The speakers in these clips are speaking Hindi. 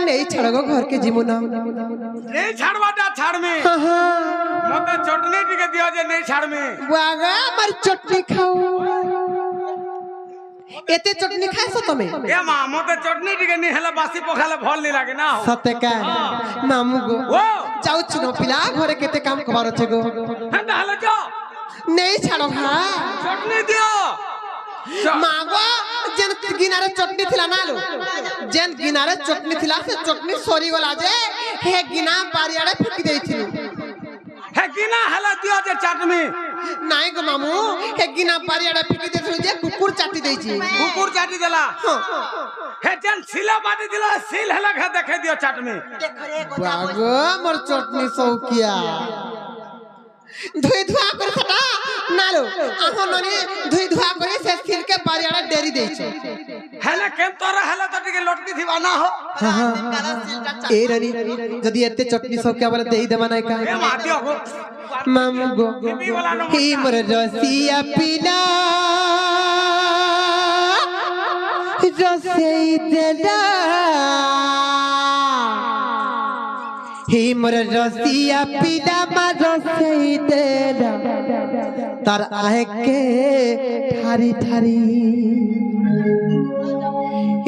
नहीं छड़गो घर के जीमुना नहीं छाड़वाटा छाड़ में हाँ हाँ मते चटनी टिके दियो जे नहीं छाड़ में बागा मार चटनी खाओ एते चटनी खाइसो तमे ए मां मते चटनी टिके नहीं हला बासी पखाले भल नहीं लागे ना सत्य का मामू गो ओ जाऊ छिनो पिला घरे केते काम कबारो छे गो हंदा हला जो नहीं छाड़ो हां चटनी दियो मागो जेन गिनारे चटनी थिला नालो जेन गिनारे चटनी थिला से चटनी सरी गला जे हे गिना बारियाडे फेंकी देइथिलु हे गिना हला दियो जे चटनी नाइ गो मामू हे गिना बारियाडे फेंकी देइथिलु जे कुकुर चाटी देइछि कुकुर चाटी देला हे जेन सिला बाटी दिलो सिल हला घे देखे दियो चटनी बागो मोर चटनी सौकिया धुई धुआ कर सटा नालो आहो ननी धुई धुआ कर से सिल के बारियाडे डेरी देइछि हला केम तोरा हला तो टिके लटकी थी ना हो हां हां ए रनी जदी एते चटनी सौकिया वाला देई देमा नाइ का ए मादियो हो मामू गो ही मोर रसिया पिला रसई देला ही मोर रसिया पिला मा रसई देला तार आहे के ठारी ठारी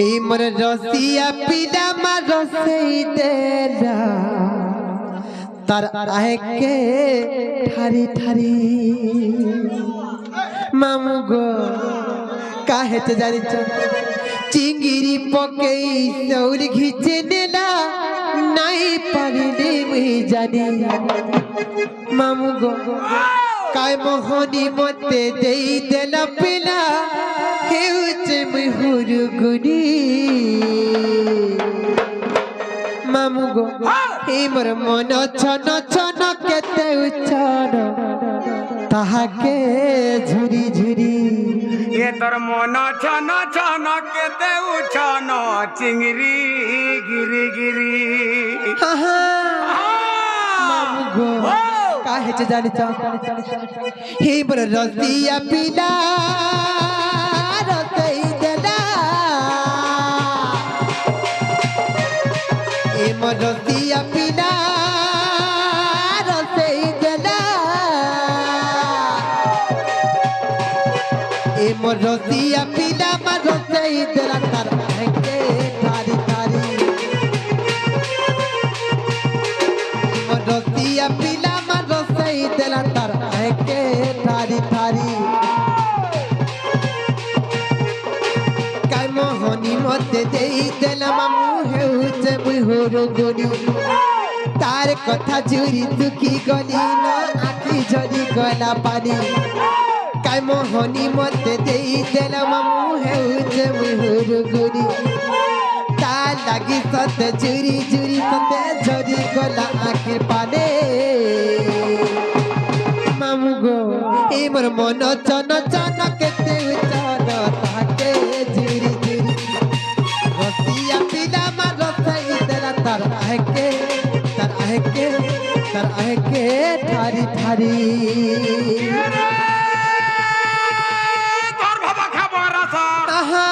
ही मोर रसिया पिला मा रसई देला तार आहे के ठारी ठारी मामू गो काहे ते जानी छ चिंगिरी पकेई सौर घिचे नेला नहीं परिले मुई जानी मामू गो काय मोहनी मते देई देला पिला हेउचे मुई हुरुगुनी मामू गो हे मोर मन छन छन केते उछन ताहाके झुरी झुरी ये तोर मन छन छन केते उछन चिंगरी गिरी गिरी मामू गो काहे छ जानि छ हे मोर रसिया पिला रसई देला ए मोर रसिया पिला रसई देला ए मोर रसिया पिला मा रसई देला तार के थारी थारी मोर रसिया पिला मा रसई देला तार के थारी थारी काय मोहनी मते देई देला मामू हेउचे मुई हुरुगुनी तार कथा जुरी दुखी गली न आखी झरी गला पानी काय मोहनी मते देई देला मामू हेउचे मुई हुरुगुनी तार लागी सते जुरी जुरी सते झरी गला आखी पाने मामू गो ए मोर मन चन चन केते उचन ताके जुरी जुरी रसिया पिला मा रसई देला तार आहे के थारी थारी तोर बाबा खबर सर आहा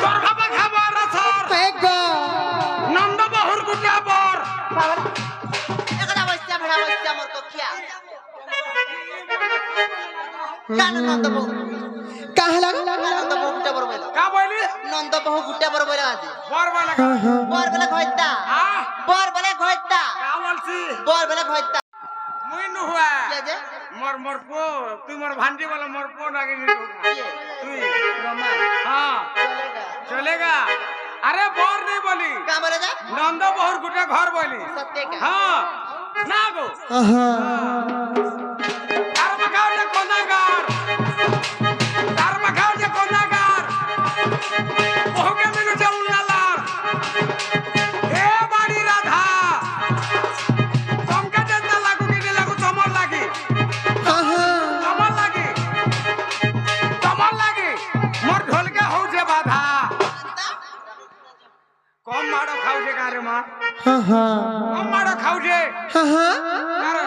तोर बाबा खबर सर पेगो नंद बहुर गुटा बर एकरा बस्या भड़ा बस्या मोर कखिया कान नंद बहु कहाँ लगा नंद बहु गुटा बर बोला का बोली नंद बहु गुटा बर बोला आजी बर बोला बर बोला घोइता बर बोला घोइता का बोलसी बर बोला घोइता मुई न हुआ क्या जे मोर मोर पो तू मोर भांजी वाला मोर पो नागे तू रोमा हां चलेगा अरे बोर नहीं बोली का बोले जा नंद बहुर गुटा घर बोली सत्य का हां ना गो आहा तार मखाओ जे कोनागार तार मखाओ जे कोनागार ओहो के मिलु जे उल्लालार ए बाड़ी राधा तुमका जन्ना लागू के लागू तमर लागी आहा तमर लागी मोर ढोल के हो जे बाधा कम मारो खाऊ जे गारे मां आहा कम मारो खाऊ जे आहा अरे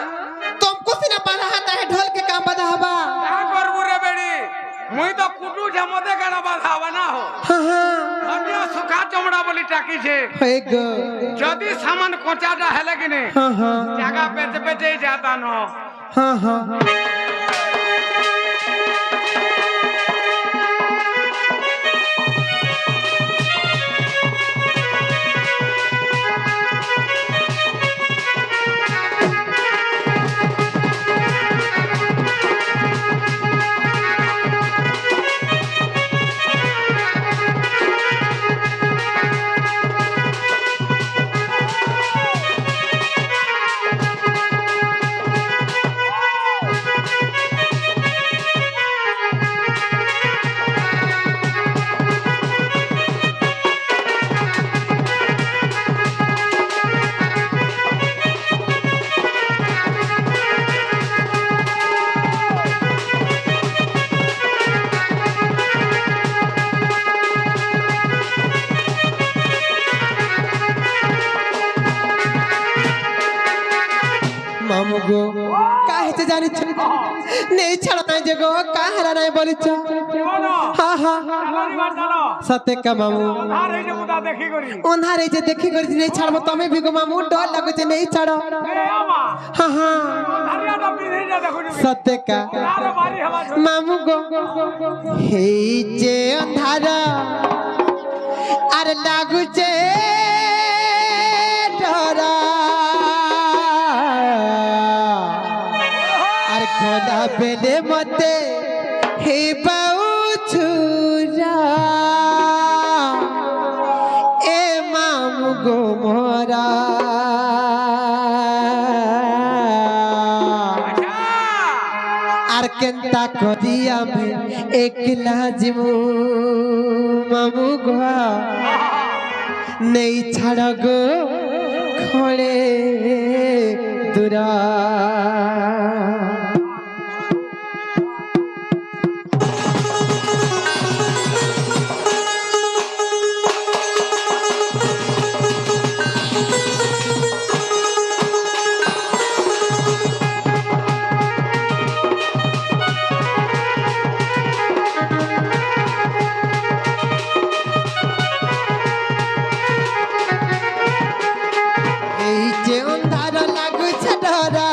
तुमको सिना बना आता है ढोल के काम बना हवा का करबू रे बेड़ी মুই তো কুটু জমদে গানা বাঁধাবা না হো হ্যাঁ হ্যাঁ অন্য সুখা চমড়া বলি টাকিছে হয়ে গো যদি সামান কোঁচাটা হেলে কিনে হ্যাঁ হ্যাঁ জায়গা পেতে পেতে যাতা ন হ্যাঁ হ্যাঁ মামু গো কাহেতে জানিছ নেই ছাড়া তাই যে গো কাহারা নাই বলিছ হ্যাঁ হ্যাঁ সতে কা মামু ওনারে যে দেখি করি নেই ছাড়বো তুমি বি গো মামু ডর লাগুছে নেই ছাড়ো হ্যাঁ হ্যাঁ সতে কা মামু গো হেই যে অন্ধারা আর লাগুছে ডরা আর খোলা পেলে মতে হে বাউ ছুরা এ মামু গো মোরা আর কেনতা করি আমি একলা জিমু মামু গো নেই ছাড় গো খড়ে দুরা এই যে অন্ধার লাগুছে ডরা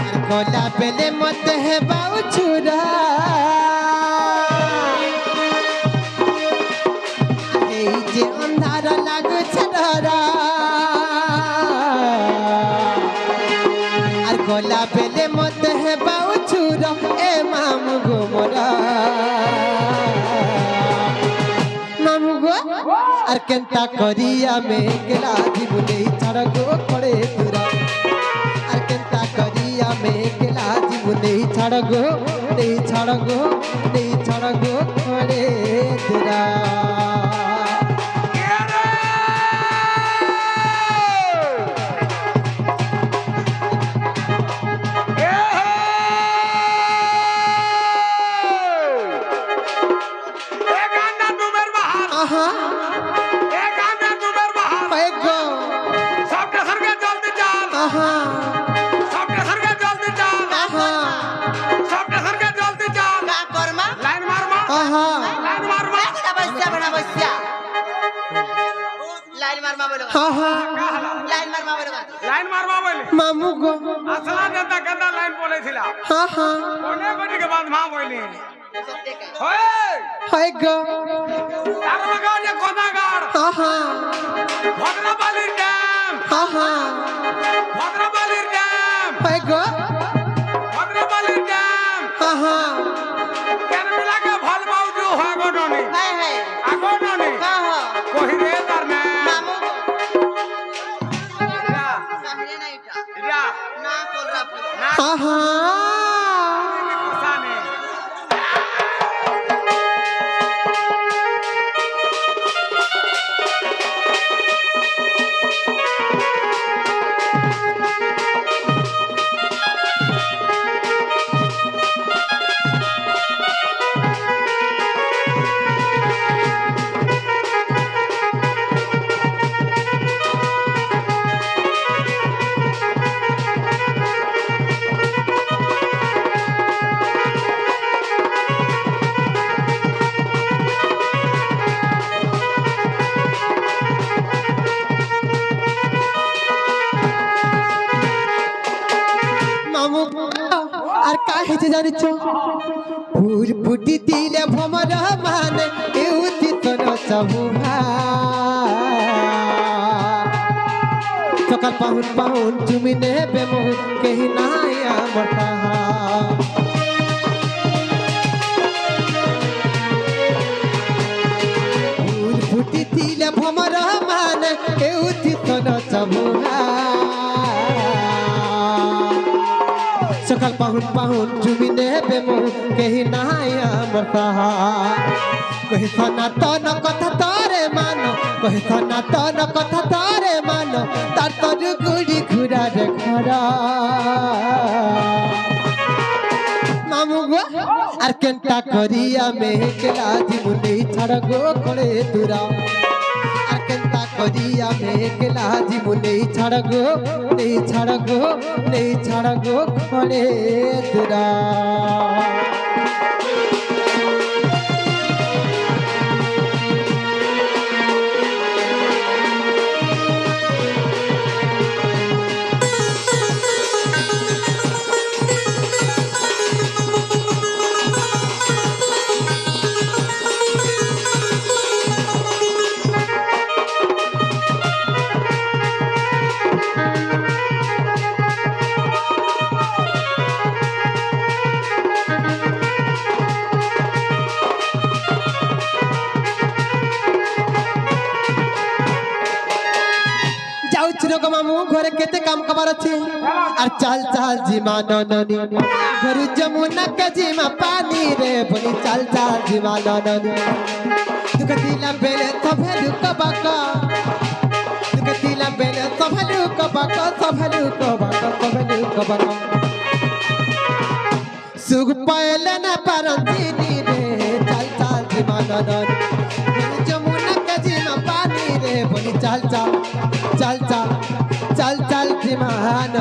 আর গলা পেলে মতে হেবাউ ছুরা এই যে অন্ধার লাগুছে ডরা আর গলা পেলে মতে হেবাউ ছুরা এ মামু গো মোরা মামু গো আর কেনতা করি আমি একলা জীবনে ছাড়া গো করে তুরা আর কেনতা করি আমি একলা জীবনে ছাড়া গো নেই ছাড়া গো নেই ছাড়া গো করে তুরা আহা হয়ে গো আহা আহা का कर्मा আহা एकदा बस्या बना बस्या लाइन मारमा बोलो আহা लाइन मारमा बोलो লাইন মারবা বলে মামু গো আসলা নেতা কেদা লাইন বলেছিল আহা কোনে কোটিকে বাদ মা বইলি सत्य का হয় হয়ে গো তার লাগাও যে কোনাগাড় আহা ভদ্রবালির ড্যাম আহা ভদ্রবালির ড্যাম হয়ে গো ভদ্রবালির ড্যাম আহা কেন মিলাকে ভাল পাউজু হয় গো ননি है है আগো ননি हां हां কহি রে তার না मामू ইয়া कहने नहीं था ইয়া ना बोल रहा না আহা কুসানে আর কাহে যে জানিছ ফুল ফুটি দিলে ভ্রমর মানে এউতি তোর চাহুহা সকাল পাহুন পাহুন তুমি নেবে মোহন কেহি নাই আমার তাহা ফুল ফুটি দিলে ভ্রমর মানে এউতি তোর চাহুহা সকাল পাহুন পাহুন তুমি নেবে মোহন কেহি নাই আমার তাহা কহি সনাতন কথা তরে মানো কহি সনাতন কথা তরে মানো তার তোর গুড়ি ঘুরার ঘরা মামু গো আর কেনটা করিয়া মেঘলা জীবনে ছাড় গো করে তুরা আর কেনটা করিয়া মেঘলা জীবনে ছাড় গো নেই ছাড় গো নেই ছাড় গো করে তুরা মামু ঘরে কেতে কাম কবার আছে আর চাল চাল জিমা নননি ঘরে যমুনা কে জিমা পানি রে বলি চাল চাল জিমা নননি দুঃখ দিলা বেলে সভেলু কবাকা দুঃখ দিলা বেলে সভেলু কবাকা সভেলু কবাকা সভেলু কবাকা সুখ পাইলে না পারন্তিনি রে চাল চাল জিমা নননি ঘরে যমুনা কে জিমা পানি রে বলি চাল চাল চাল চাল चल चल जिमान